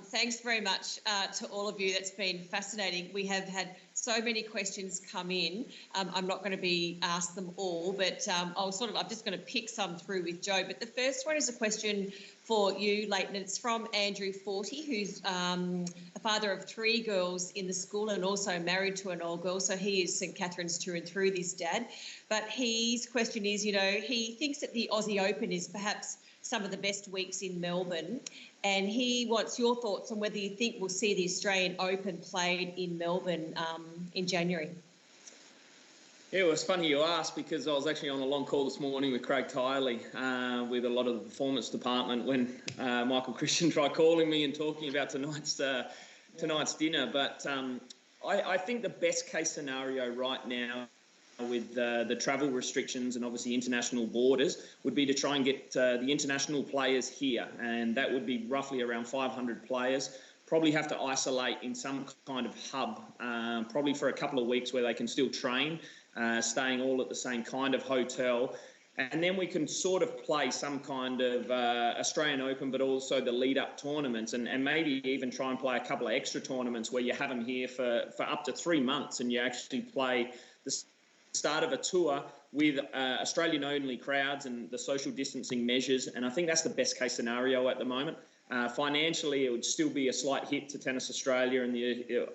thanks very much to all of you. That's been fascinating. We have had so many questions come in. I'm not going to be asked them all, but I'm just going to pick some through with Joe. But the first one is a question for you, Leighton. It's from Andrew 40, who's a father of 3 girls in the school and also married to an old girl. So he is St Catherine's through and through, this dad. But his question is, he thinks that the Aussie Open is perhaps some of the best weeks in Melbourne, and he wants your thoughts on whether you think we'll see the Australian Open played in Melbourne in January. Yeah, well, it's funny you asked, because I was actually on a long call this morning with Craig Tiley with a lot of the performance department when Michael Christian tried calling me and talking about tonight's dinner. But I think the best case scenario right now, with the travel restrictions and obviously international borders, would be to try and get the international players here, and that would be roughly around 500 players. Probably have to isolate in some kind of hub, probably for a couple of weeks where they can still train, staying all at the same kind of hotel. And then we can sort of play some kind of Australian Open, but also the lead-up tournaments, and maybe even try and play a couple of extra tournaments where you have them here for up to 3 months, and you actually play the start of a tour with Australian-only crowds and the social distancing measures. And I think that's the best-case scenario at the moment. Financially, it would still be a slight hit to Tennis Australia and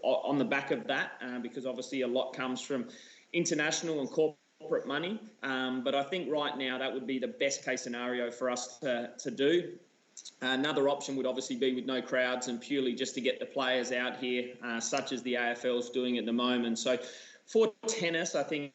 on the back of that, because obviously a lot comes from international and corporate money. But I think right now that would be the best case scenario for us to do. Another option would obviously be with no crowds and purely just to get the players out here, such as the AFL's doing at the moment. So for tennis, I think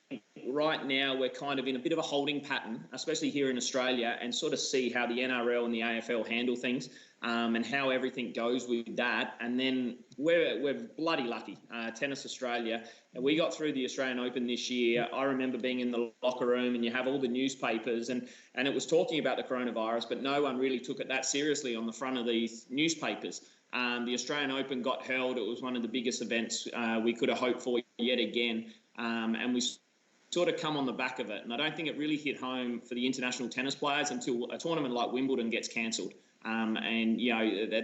right now we're kind of in a bit of a holding pattern, especially here in Australia, and sort of see how the NRL and the AFL handle things, and how everything goes with that. And then we're bloody lucky, Tennis Australia. And we got through the Australian Open this year. I remember being in the locker room and you have all the newspapers and it was talking about the coronavirus, but no one really took it that seriously on the front of these newspapers. The Australian Open got held. It was one of the biggest events we could have hoped for yet again. And we sort of come on the back of it. And I don't think it really hit home for the international tennis players until a tournament like Wimbledon gets cancelled. And,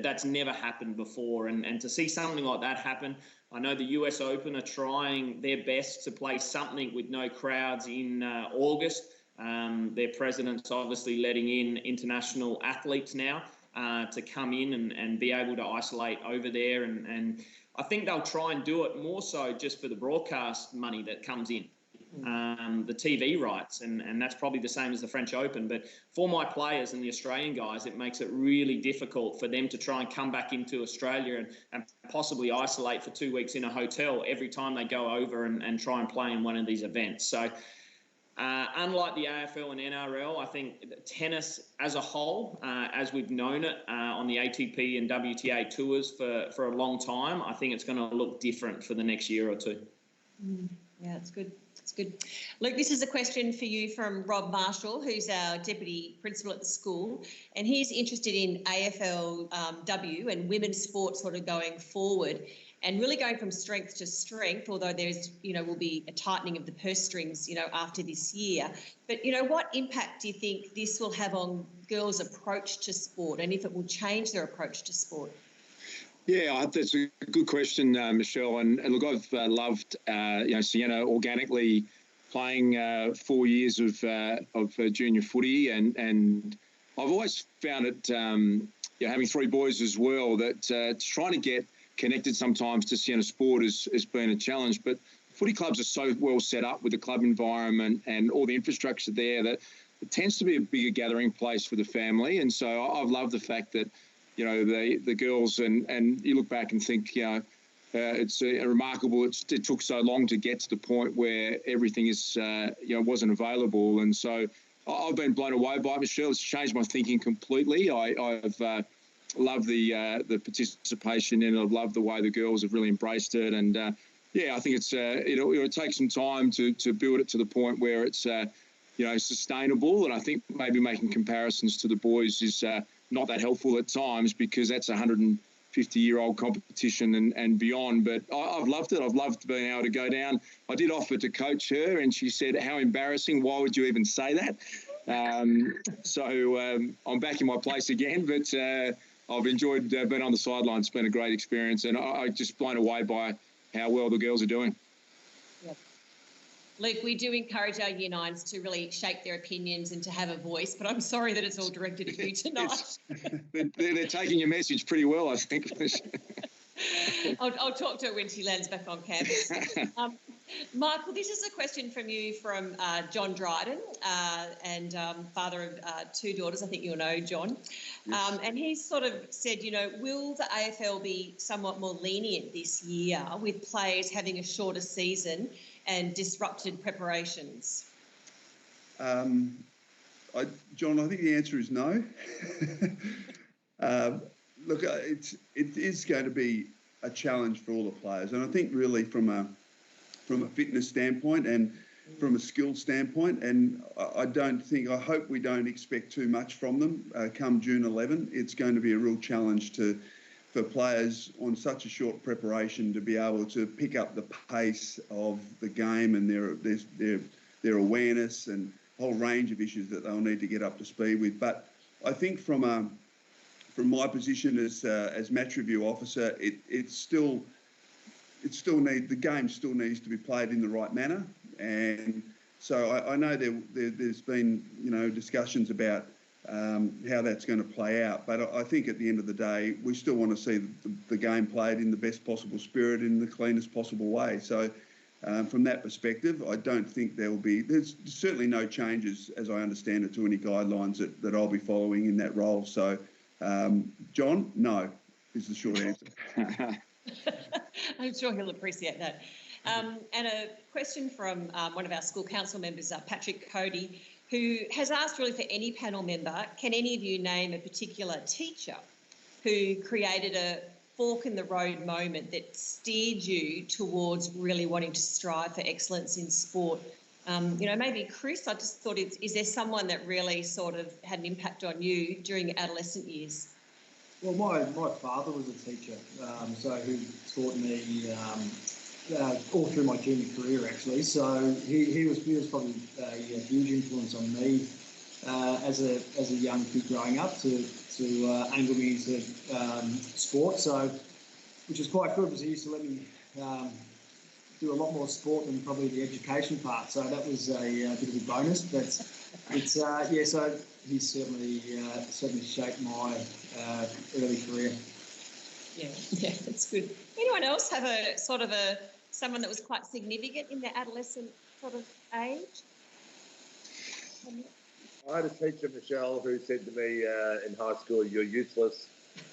that's never happened before. And to see something like that happen, I know the US Open are trying their best to play something with no crowds in August. Their president's obviously letting in international athletes now to come in and be able to isolate over there. And I think they'll try and do it more so just for the broadcast money that comes in. The TV rights, and that's probably the same as the French Open. But for my players and the Australian guys, it makes it really difficult for them to try and come back into Australia and possibly isolate for 2 weeks in a hotel every time they go over and try and play in one of these events. So unlike the AFL and NRL, I think tennis as a whole, as we've known it on the ATP and WTA tours for a long time, I think it's going to look different for the next year or two. Yeah, that's good. That's good. Luke, this is a question for you from Rob Marshall, who's our deputy principal at the school, and he's interested in AFLW and women's sports sort of going forward and really going from strength to strength, although there's, will be a tightening of the purse strings, after this year. But, what impact do you think this will have on girls' approach to sport and if it will change their approach to sport? Yeah, that's a good question, Michelle. And look, I've loved, Sienna organically playing 4 years of junior footy, and I've always found it, having 3 boys as well, that trying to get connected sometimes to Sienna sport has been a challenge. But footy clubs are so well set up with the club environment and all the infrastructure there that it tends to be a bigger gathering place for the family. And so I've loved the fact that the girls, and you look back and think, it's remarkable. It took so long to get to the point where everything is, wasn't available. And so I've been blown away by it, Michelle. It's changed my thinking completely. I've loved the participation, and I've loved the way the girls have really embraced it. And I think it's it'll take some time to build it to the point where it's sustainable. And I think maybe making comparisons to the boys is not that helpful at times, because that's 100 50-year-old competition and beyond. But I've loved it. I've loved being able to go down. I did offer to coach her, and she said, "How embarrassing. Why would you even say that?" So I'm back in my place again, but I've enjoyed being on the sideline. It's been a great experience, and I'm just blown away by how well the girls are doing. Yep. Luke, we do encourage our Year 9s to really shape their opinions and to have a voice, but I'm sorry that it's all directed at you tonight. They're taking your message pretty well, I think. I'll talk to her when she lands back on campus. Michael, this is a question from you from John Dryden, and father of 2 daughters. I think you'll know John. Yes. And he's sort of said, will the AFL be somewhat more lenient this year with players having a shorter season and disrupted preparations? John, I think the answer is no. Look, it is going to be a challenge for all the players, and I think really from a fitness standpoint and from a skill standpoint, and I hope we don't expect too much from them come June 11. It's going to be a real challenge for players on such a short preparation to be able to pick up the pace of the game and their awareness and a whole range of issues that they'll need to get up to speed with. But I think from my position as match review officer, the game still needs to be played in the right manner, and so I know there's been discussions about how that's going to play out, but I think at the end of the day we still want to see the game played in the best possible spirit, in the cleanest possible way. So from that perspective, I don't think there's certainly no changes, as I understand it, to any guidelines that I'll be following in that role. So John, no, is the short answer. I'm sure he'll appreciate that. And a question from one of our school council members, Patrick Cody, who has asked really for any panel member, can any of you name a particular teacher who created a fork in the road moment that steered you towards really wanting to strive for excellence in sport? Maybe Chris, I just thought, is there someone that really sort of had an impact on you during your adolescent years? Well, my father was a teacher, so who taught me all through my junior career, actually. So he was probably a huge influence on me as a young kid growing up to angle me into sport. So, which is quite good because he used to let me do a lot more sport than probably the education part. So that was a bit of a bonus. But it's so he certainly shaped my early career. Yeah, that's good. Anyone else have someone that was quite significant in their adolescent sort of age? I had a teacher, Michelle, who said to me in high school, "You're useless.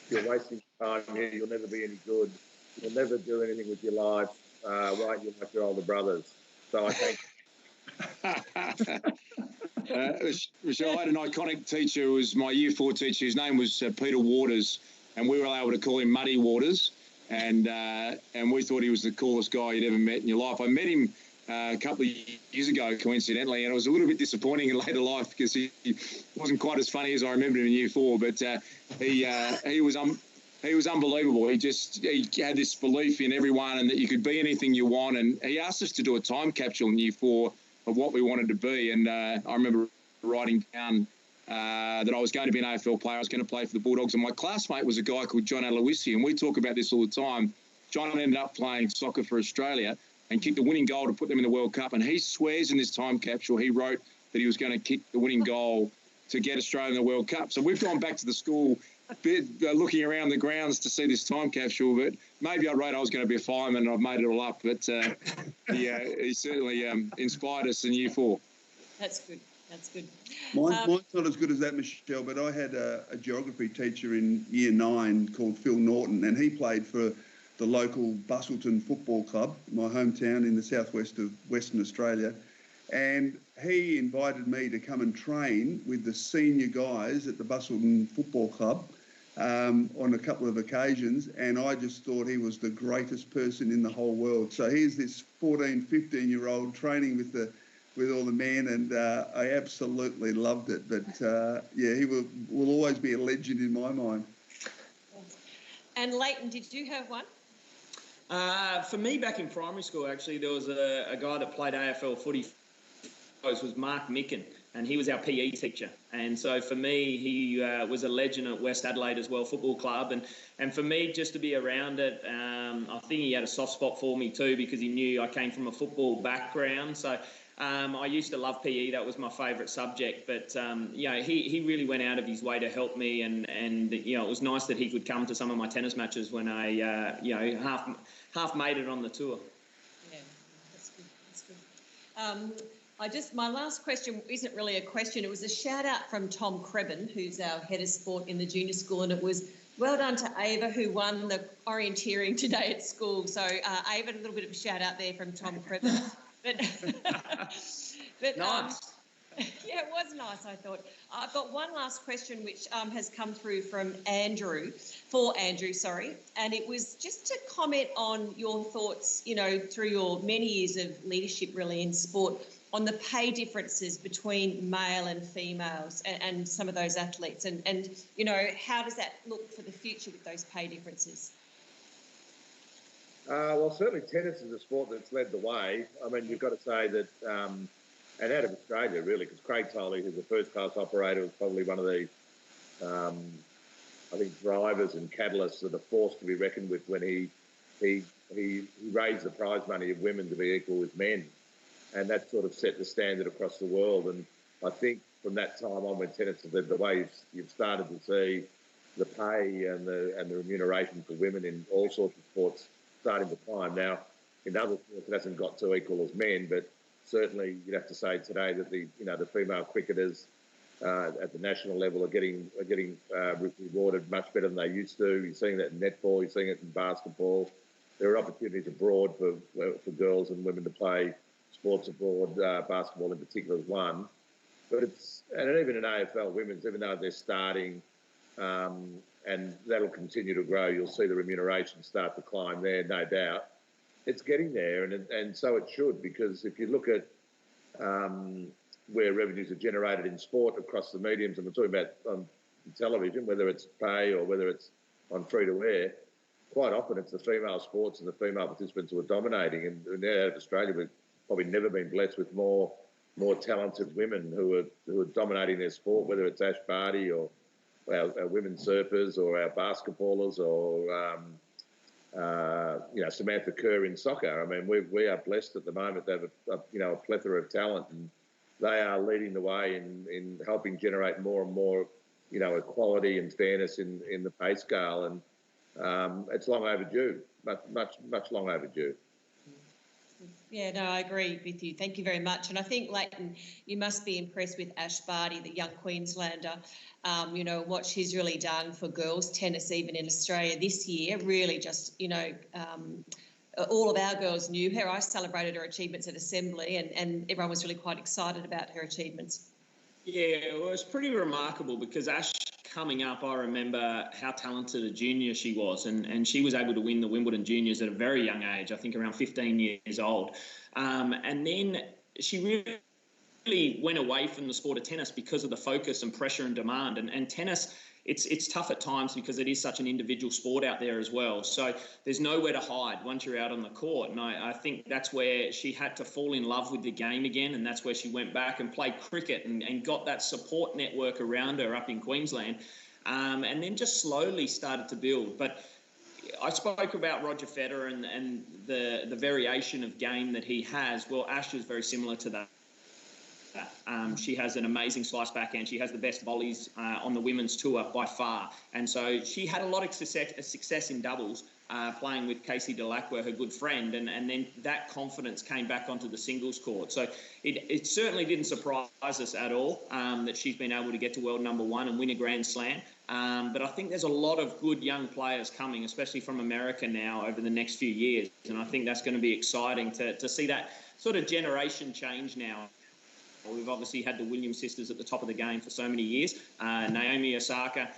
You're wasting time here. You'll never be any good. You'll never do anything with your life. Why aren't you like your older brothers?" So I think. Michelle, I had an iconic teacher who was my Year 4 teacher. His name was Peter Waters, and we were able to call him Muddy Waters. And we thought he was the coolest guy you'd ever met in your life. I met him a couple of years ago, coincidentally, and it was a little bit disappointing in later life because he wasn't quite as funny as I remembered him in Year 4. But he was unbelievable. He had this belief in everyone and that you could be anything you want. And he asked us to do a time capsule in Year 4 of what we wanted to be. And I remember writing down that I was going to be an AFL player. I was going to play for the Bulldogs. And my classmate was a guy called John Aloisi, and we talk about this all the time. John ended up playing soccer for Australia and kicked the winning goal to put them in the World Cup. And he swears in this time capsule he wrote that he was going to kick the winning goal to get Australia in the World Cup. So we've gone back to the school looking around the grounds to see this time capsule, but maybe I wrote I was going to be a fireman and I've made it all up. But he certainly inspired us in Year 4. That's good. That's good. Mine's not as good as that, Michelle, but I had a geography teacher in Year 9 called Phil Norton, and he played for the local Bustleton Football Club, my hometown in the southwest of Western Australia. And he invited me to come and train with the senior guys at the Bustleton Football Club on a couple of occasions, and I just thought he was the greatest person in the whole world. So here's this 14, 15-year-old training with all the men, and I absolutely loved it. But he will always be a legend in my mind. And Leighton, did you have one? For me, back in primary school, actually, there was a guy that played AFL footy. It was Mark Micken, and he was our PE teacher. And so for me, he was a legend at West Adelaide as well, football club. And for me, just to be around it, I think he had a soft spot for me too, because he knew I came from a football background. So I used to love PE. That was my favourite subject. But, he really went out of his way to help me. And it was nice that he could come to some of my tennis matches when I, half made it on the tour. Yeah, that's good. That's good. My last question isn't really a question. It was a shout out from Tom Crebin, who's our head of sport in the junior school, and it was well done to Ava, who won the orienteering today at school. So Ava, a little bit of a shout out there from Tom Crebin. but Nice. Yeah, it was nice, I thought. I've got one last question which has come through from Andrew, and it was just to comment on your thoughts, through your many years of leadership really in sport, on the pay differences between male and females and some of those athletes, and how does that look for the future with those pay differences? Well, certainly tennis is a sport that's led the way. I mean, you've got to say that, and out of Australia, really, because Craig Tolley, who's a first-class operator, was probably one of the, drivers and catalysts that are forced to be reckoned with when he raised the prize money of women to be equal with men. And that sort of set the standard across the world. And I think from that time on, when tennis has led the way, you've started to see the pay and the remuneration for women in all sorts of sports starting to climb. Now, in other sports, it hasn't got to equal as men, but certainly you'd have to say today that the female cricketers at the national level are getting rewarded much better than they used to. You're seeing that in netball, you're seeing it in basketball. There are opportunities abroad for girls and women to play sports abroad, basketball in particular is one. But even in AFL women's, even though they're starting, and that'll continue to grow, you'll see the remuneration start to climb there, no doubt. It's getting there, and so it should, because if you look at where revenues are generated in sport across the mediums, and we're talking about on television, whether it's pay or whether it's on free-to-air, quite often it's the female sports and the female participants who are dominating. And out of Australia, we've probably never been blessed with more talented women who are dominating their sport, whether it's Ash Barty or our women's surfers or our basketballers or Samantha Kerr in soccer. I mean, we are blessed at the moment to have a plethora of talent, and they are leading the way in helping generate more and more equality and fairness in the pay scale, and it's long overdue, much long overdue. Yeah, no, I agree with you. Thank you very much. And I think, Leighton, you must be impressed with Ash Barty, the young Queenslander, what she's really done for girls tennis, even in Australia this year. Really just, all of our girls knew her. I celebrated her achievements at Assembly, and everyone was really quite excited about her achievements. Yeah, well, it was pretty remarkable because Ash, coming up, I remember how talented a junior she was, and she was able to win the Wimbledon Juniors at a very young age, I think around 15 years old. And then she really went away from the sport of tennis because of the focus and pressure and demand. And tennis, it's tough at times because it is such an individual sport out there as well. So there's nowhere to hide once you're out on the court. And I think that's where she had to fall in love with the game again. And that's where she went back and played cricket and got that support network around her up in Queensland. And then just slowly started to build. But I spoke about Roger Federer and the variation of game that he has. Well, Ash is very similar to that. She has an amazing slice backhand. She has the best volleys on the women's tour by far. And so she had a lot of success in doubles, playing with Casey Delacroix, her good friend. And then that confidence came back onto the singles court. So it certainly didn't surprise us at all that she's been able to get to world number one and win a Grand Slam. But I think there's a lot of good young players coming, especially from America now over the next few years. And I think that's going to be exciting to see that sort of generation change now. We've obviously had the Williams sisters at the top of the game for so many years. Naomi Osaka,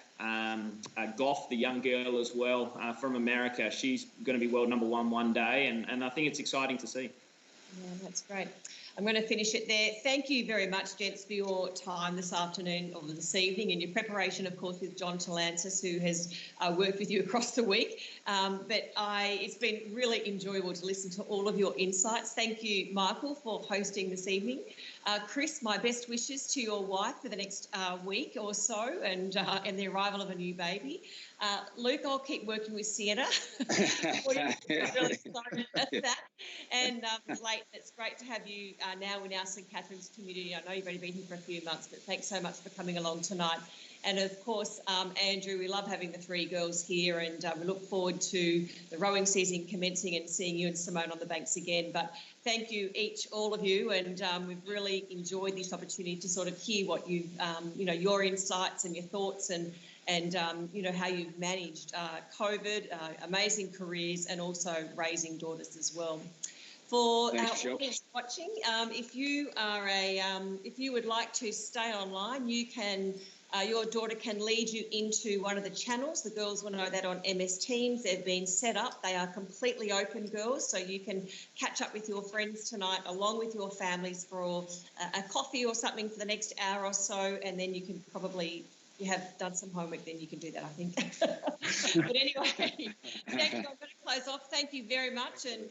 Goff, the young girl as well from America. She's going to be world number one day, and I think it's exciting to see. Yeah, that's great. I'm going to finish it there. Thank you very much, gents, for your time this afternoon or this evening and your preparation, of course, with John Talansis, who has worked with you across the week. It's been really enjoyable to listen to all of your insights. Thank you, Michael, for hosting this evening. Chris, my best wishes to your wife for the next week or so and the arrival of a new baby. Luke, I'll keep working with Sienna. I'm really sorry about that. And Leighton, it's great to have you now in our St Catherine's community. I know you've only been here for a few months, but thanks so much for coming along tonight. And of course, Andrew, we love having the three girls here, and we look forward to the rowing season commencing and seeing you and Simone on the banks again. But thank you all of you, and we've really enjoyed this opportunity to sort of hear what you've, your insights and your thoughts and how you've managed COVID, amazing careers, and also raising daughters as well. For our audience watching, if you would like to stay online, you can. Your daughter can lead you into one of the channels. The girls will know that on MS Teams. They've been set up. They are completely open, girls, so you can catch up with your friends tonight along with your families for a coffee or something for the next hour or so, and then you can probably, you have done some homework, then you can do that, I think. But anyway, thank you. I'm going to close off. Thank you very much, and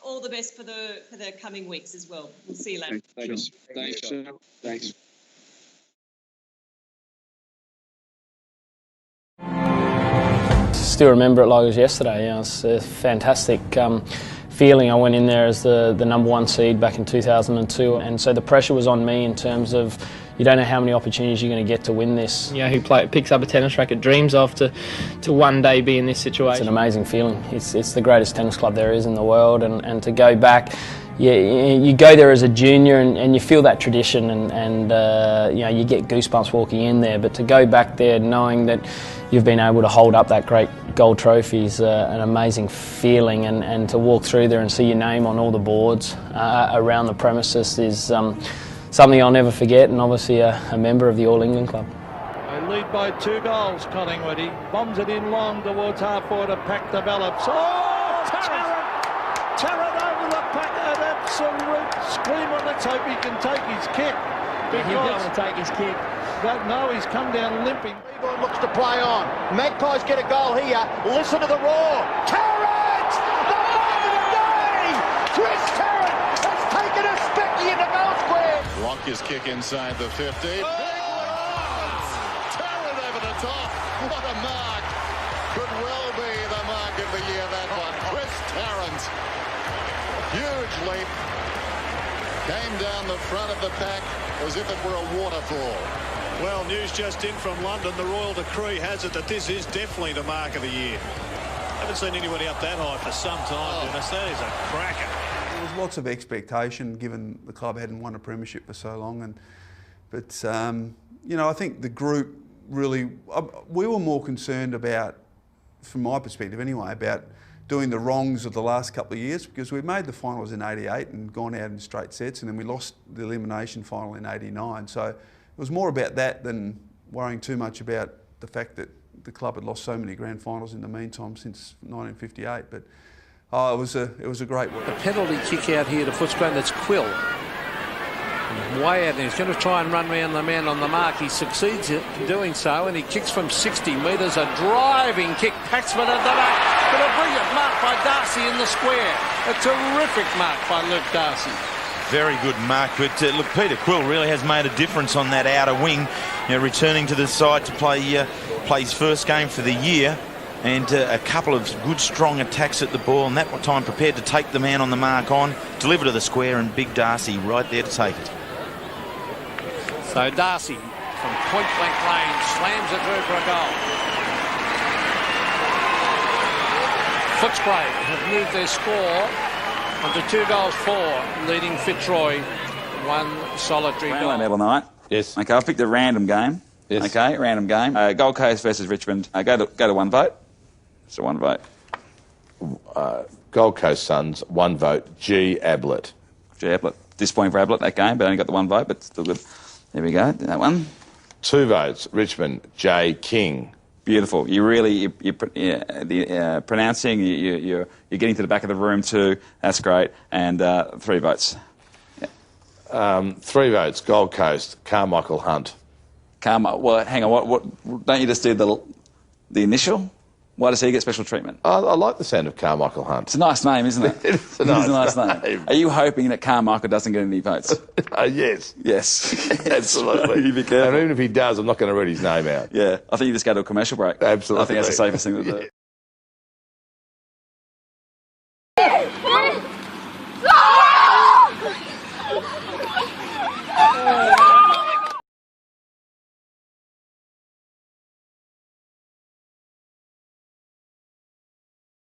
all the best for the coming weeks as well. We'll see you later. Thanks. Thanks. Still remember it like it was yesterday. It was a fantastic feeling. I went in there as the number one seed back in 2002, and so the pressure was on me in terms of you don't know how many opportunities you're going to get to win this. Yeah, who picks up a tennis racket, dreams of to one day be in this situation. It's an amazing feeling. It's the greatest tennis club there is in the world, and to go back. Yeah, you go there as a junior and you feel that tradition and you get goosebumps walking in there. But to go back there knowing that you've been able to hold up that great gold trophy is an amazing feeling, and to walk through there and see your name on all the boards around the premises is something I'll never forget, and obviously a member of the All England Club. They lead by 2 goals, Collingwood. He bombs it in long towards half-forward. A pack develops. Oh, Tarrant over the pack. An absolute screamer. Let's hope he can take his kick. He'll be able to take his kick. But no, he's come down limping. Beagle looks to play on. Magpies get a goal here. Listen to the roar. Tarrant! The moment of the day! Chris Tarrant has taken a specky into goal square. Wonka's kick inside the 50. Big one! Tarrant over the top. What a mark. Could well be the mark of the year, that one. Chris Tarrant. Huge leap. Came down the front of the pack as if it were a waterfall. Well, news just in from London. The Royal Decree has it that this is definitely the mark of the year. Haven't seen anybody up that high for some time, Dennis. That is a cracker. There was lots of expectation given the club hadn't won a premiership for so long. But I think the group really, we were more concerned about, from my perspective anyway, about doing the wrongs of the last couple of years, because we made the finals in 88 and gone out in straight sets, and then we lost the elimination final in 89. So it was more about that than worrying too much about the fact that the club had lost so many grand finals in the meantime since 1958. But it was a great work. The penalty kick out here to Footscray, that's Quill. Way out, and he's going to try and run around the man on the mark. He succeeds in doing so, and he kicks from 60 metres. A driving kick, Paxman at the back, but a brilliant mark by Darcy in the square. A terrific mark by Luke Darcy. Very good mark, but look, Peter Quill really has made a difference on that outer wing, returning to the side to play his first game for the year, and a couple of good strong attacks at the ball, and that time prepared to take the man on the mark on, deliver to the square, and big Darcy right there to take it. So Darcy from point blank range slams it through for a goal. Footscray have moved their score onto 2-4, leading Fitzroy one solitary goal. Medal night. Yes. Okay, I'll pick the random game. Yes. Okay, random game. Gold Coast versus Richmond. Go to one vote. So one vote. Gold Coast Suns, one vote. G. Ablett. G. Ablett. Disappointing for Ablett that game, but only got the one vote, but still good. There we go. That one. 2 votes. Richmond, J. King. Beautiful. You really, the pronouncing, you're getting to the back of the room too. That's great. And 3 votes. Yeah. 3 votes. Gold Coast. Carmichael Hunt. Well, hang on. What? Don't you just do the initial? Why does he get special treatment? I like the sound of Carmichael Hunt. It's a nice name, isn't it? It's a nice name. Are you hoping that Carmichael doesn't get any votes? Yes. Yes. Absolutely. You be careful. And even if he does, I'm not going to read his name out. Yeah. I think you just go to a commercial break. Absolutely. I think that's the safest thing to do.